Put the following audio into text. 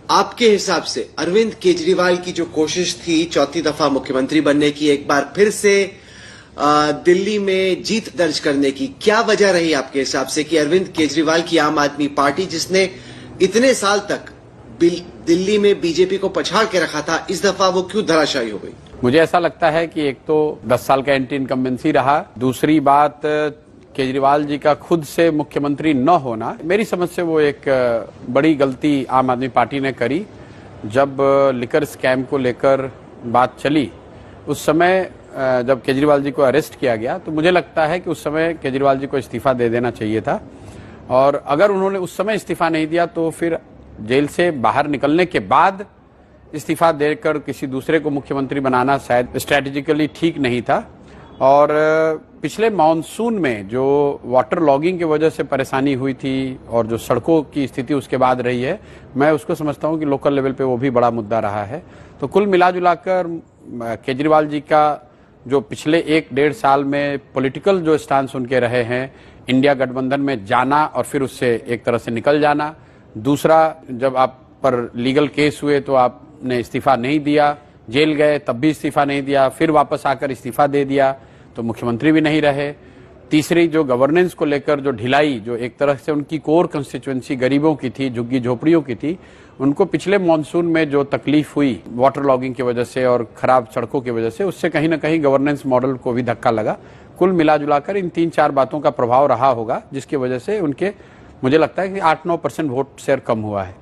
आपके हिसाब से अरविंद केजरीवाल की जो कोशिश थी चौथी दफा मुख्यमंत्री बनने की, एक बार फिर से दिल्ली में जीत दर्ज करने की, क्या वजह रही आपके हिसाब से कि अरविंद केजरीवाल की आम आदमी पार्टी, जिसने इतने साल तक दिल्ली में बीजेपी को पछाड़ के रखा था, इस दफा वो क्यों धराशायी हो गई? मुझे ऐसा लगता है कि एक तो 10 साल का एंटी इनकम्बेंसी रहा, दूसरी बात केजरीवाल जी का खुद से मुख्यमंत्री न होना। मेरी समझ से वो एक बड़ी गलती आम आदमी पार्टी ने करी। जब लिकर स्कैम को लेकर बात चली, उस समय जब केजरीवाल जी को अरेस्ट किया गया, तो मुझे लगता है कि उस समय केजरीवाल जी को इस्तीफा दे देना चाहिए था। और अगर उन्होंने उस समय इस्तीफा नहीं दिया तो फिर जेल से बाहर निकलने के बाद इस्तीफा देकर किसी दूसरे को मुख्यमंत्री बनाना शायद स्ट्रैटेजिकली ठीक नहीं था। और पिछले मानसून में जो वाटर लॉगिंग की वजह से परेशानी हुई थी और जो सड़कों की स्थिति उसके बाद रही है, मैं उसको समझता हूं कि लोकल लेवल पे वो भी बड़ा मुद्दा रहा है। तो कुल मिलाजुलाकर केजरीवाल जी का जो पिछले 1-1.5 साल में पॉलिटिकल जो स्टांस उनके रहे हैं, इंडिया गठबंधन में जाना और फिर उससे एक तरह से निकल जाना, दूसरा जब आप पर लीगल केस हुए तो आपने इस्तीफा नहीं दिया, जेल गए तब भी इस्तीफा नहीं दिया, फिर वापस आकर इस्तीफा दे दिया तो मुख्यमंत्री भी नहीं रहे, तीसरी जो गवर्नेंस को लेकर जो ढिलाई, जो एक तरह से उनकी कोर कंस्टिट्यूएंसी गरीबों की थी, झुग्गी झोपड़ियों की थी, उनको पिछले मॉनसून में जो तकलीफ हुई वाटर लॉगिंग की वजह से और खराब सड़कों की वजह से, उससे कहीं ना कहीं गवर्नेंस मॉडल को भी धक्का लगा। कुल मिलाजुलाकर इन 3-4 बातों का प्रभाव रहा होगा, जिसकी वजह से उनके मुझे लगता है कि 8-9% वोट शेयर कम हुआ है।